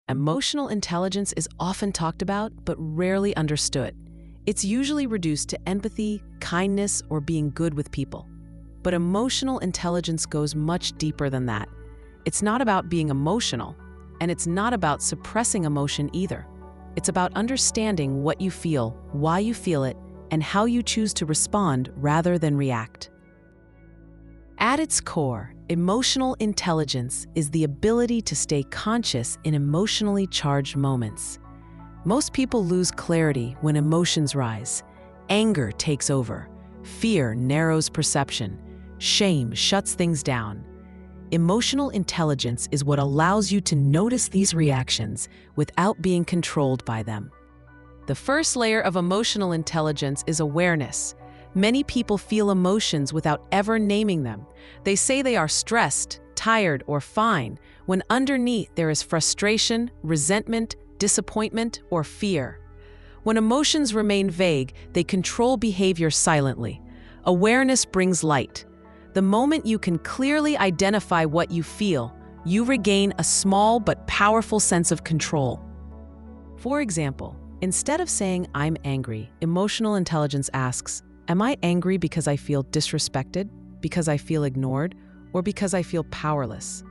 Emotional intelligence is often talked about but rarely understood. It's usually reduced to empathy, kindness, or being good with people. But emotional intelligence goes much deeper than that. It's not about being emotional, and it's not about suppressing emotion either. It's about understanding what you feel, why you feel it, and how you choose to respond rather than react. At its core, emotional intelligence is the ability to stay conscious in emotionally charged moments. Most people lose clarity when emotions rise. Anger takes over. Fear narrows perception. Shame shuts things down. Emotional intelligence is what allows you to notice these reactions without being controlled by them. The first layer of emotional intelligence is awareness. Many people feel emotions without ever naming them. They say they are stressed, tired, or fine, when underneath there is frustration, resentment, disappointment, or fear. When emotions remain vague, they control behavior silently. Awareness brings light. The moment you can clearly identify what you feel, you regain a small but powerful sense of control. For example, instead of saying, "I'm angry," emotional intelligence asks, "Am I angry because I feel disrespected, because I feel ignored, or because I feel powerless?"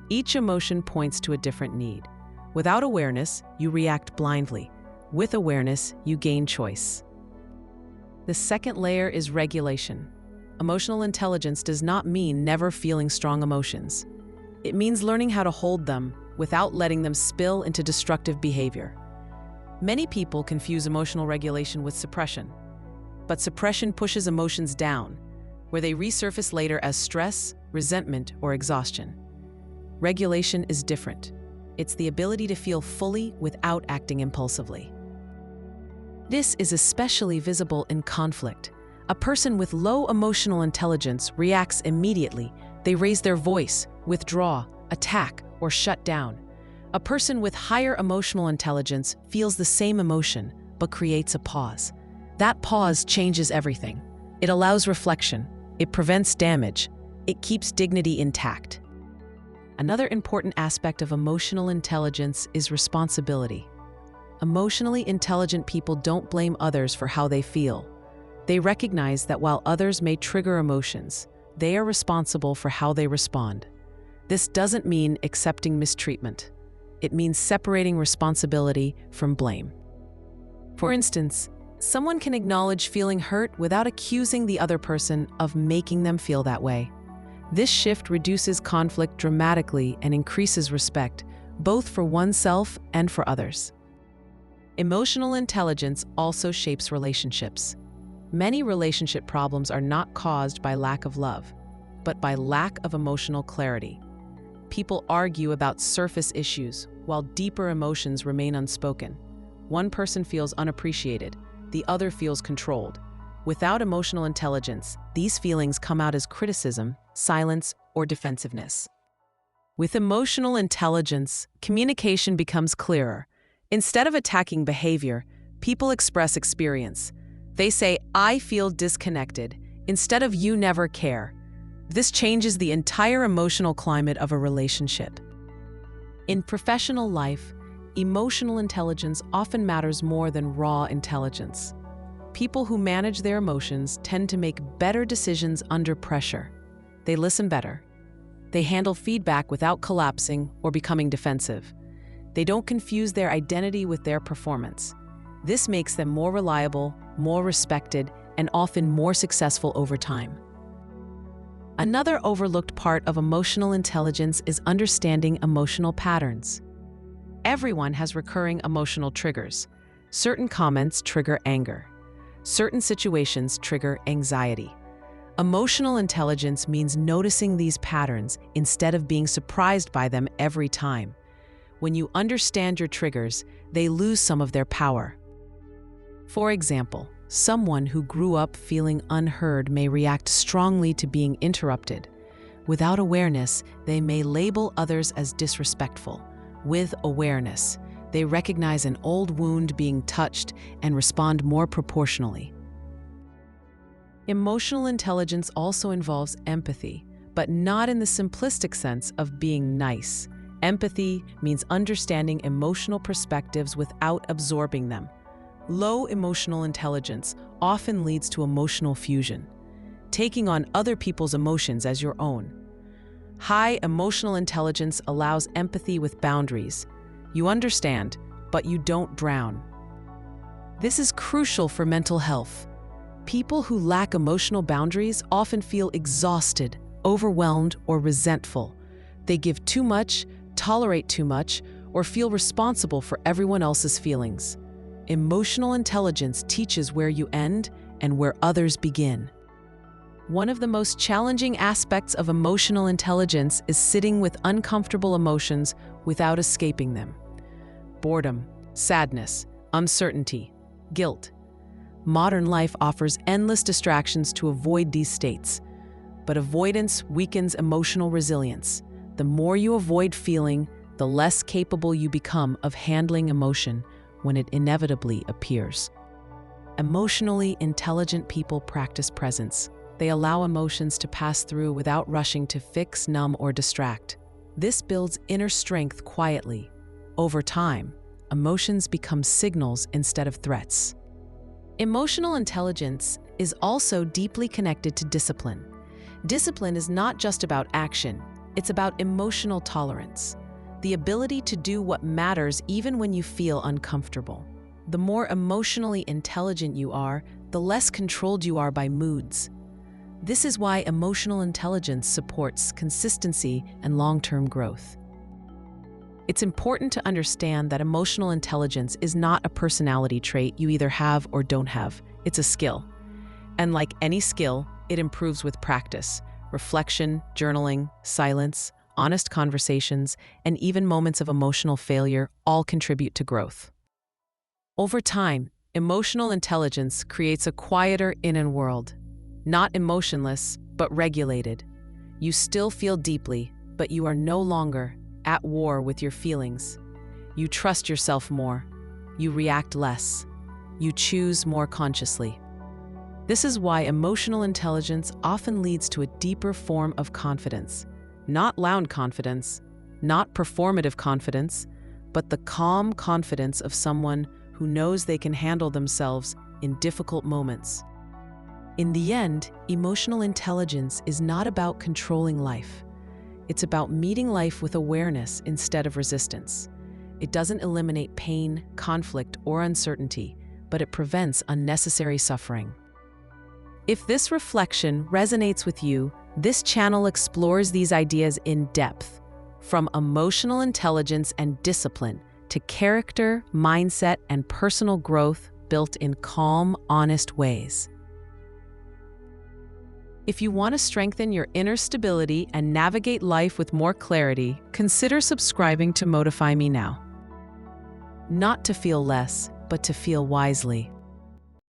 Each emotion points to a different need. Without awareness, you react blindly. With awareness, you gain choice. The second layer is regulation. Emotional intelligence does not mean never feeling strong emotions. It means learning how to hold them without letting them spill into destructive behavior. Many people confuse emotional regulation with suppression. But suppression pushes emotions down, where they resurface later as stress, resentment, or exhaustion. Regulation is different. It's the ability to feel fully without acting impulsively. This is especially visible in conflict. A person with low emotional intelligence reacts immediately. They raise their voice, withdraw, attack, or shut down. A person with higher emotional intelligence feels the same emotion, but creates a pause. That pause changes everything. It allows reflection. It prevents damage. It keeps dignity intact. Another important aspect of emotional intelligence is responsibility. Emotionally intelligent people don't blame others for how they feel. They recognize that while others may trigger emotions, they are responsible for how they respond. This doesn't mean accepting mistreatment. It means separating responsibility from blame. For instance, someone can acknowledge feeling hurt without accusing the other person of making them feel that way. This shift reduces conflict dramatically and increases respect, both for oneself and for others. Emotional intelligence also shapes relationships. Many relationship problems are not caused by lack of love, but by lack of emotional clarity. People argue about surface issues, while deeper emotions remain unspoken. One person feels unappreciated, the other feels controlled. Without emotional intelligence, these feelings come out as criticism, silence, or defensiveness. With emotional intelligence, communication becomes clearer. Instead of attacking behavior, people express experience. They say, "I feel disconnected," instead of "you never care." This changes the entire emotional climate of a relationship. In professional life, emotional intelligence often matters more than raw intelligence. People who manage their emotions tend to make better decisions under pressure. They listen better. They handle feedback without collapsing or becoming defensive. They don't confuse their identity with their performance. This makes them more reliable, more respected, and often more successful over time. Another overlooked part of emotional intelligence is understanding emotional patterns. Everyone has recurring emotional triggers. Certain comments trigger anger. Certain situations trigger anxiety. Emotional intelligence means noticing these patterns instead of being surprised by them every time. When you understand your triggers, they lose some of their power. For example, someone who grew up feeling unheard may react strongly to being interrupted. Without awareness, they may label others as disrespectful. With awareness, they recognize an old wound being touched and respond more proportionally. Emotional intelligence also involves empathy, but not in the simplistic sense of being nice. Empathy means understanding emotional perspectives without absorbing them. Low emotional intelligence often leads to emotional fusion, taking on other people's emotions as your own. High emotional intelligence allows empathy with boundaries. You understand, but you don't drown. This is crucial for mental health. People who lack emotional boundaries often feel exhausted, overwhelmed, or resentful. They give too much, tolerate too much, or feel responsible for everyone else's feelings. Emotional intelligence teaches where you end and where others begin. One of the most challenging aspects of emotional intelligence is sitting with uncomfortable emotions without escaping them. Boredom, sadness, uncertainty, guilt. Modern life offers endless distractions to avoid these states, but avoidance weakens emotional resilience. The more you avoid feeling, the less capable you become of handling emotion when it inevitably appears. Emotionally intelligent people practice presence. They allow emotions to pass through without rushing to fix, numb, or distract. This builds inner strength quietly. Over time, emotions become signals instead of threats. Emotional intelligence is also deeply connected to discipline. Discipline is not just about action, it's about emotional tolerance, the ability to do what matters even when you feel uncomfortable. The more emotionally intelligent you are, the less controlled you are by moods. This is why emotional intelligence supports consistency and long-term growth. It's important to understand that emotional intelligence is not a personality trait you either have or don't have. It's a skill. And like any skill, it improves with practice. Reflection, journaling, silence, honest conversations, and even moments of emotional failure all contribute to growth. Over time, emotional intelligence creates a quieter inner world. Not emotionless, but regulated. You still feel deeply, but you are no longer at war with your feelings. You trust yourself more. You react less. You choose more consciously. This is why emotional intelligence often leads to a deeper form of confidence. Not loud confidence, not performative confidence, but the calm confidence of someone who knows they can handle themselves in difficult moments. In the end, emotional intelligence is not about controlling life. It's about meeting life with awareness instead of resistance. It doesn't eliminate pain, conflict, or uncertainty, but it prevents unnecessary suffering. If this reflection resonates with you, this channel explores these ideas in depth, from emotional intelligence and discipline to character, mindset, and personal growth built in calm, honest ways. If you want to strengthen your inner stability and navigate life with more clarity, consider subscribing to Motify Me Now. Not to feel less, but to feel wisely.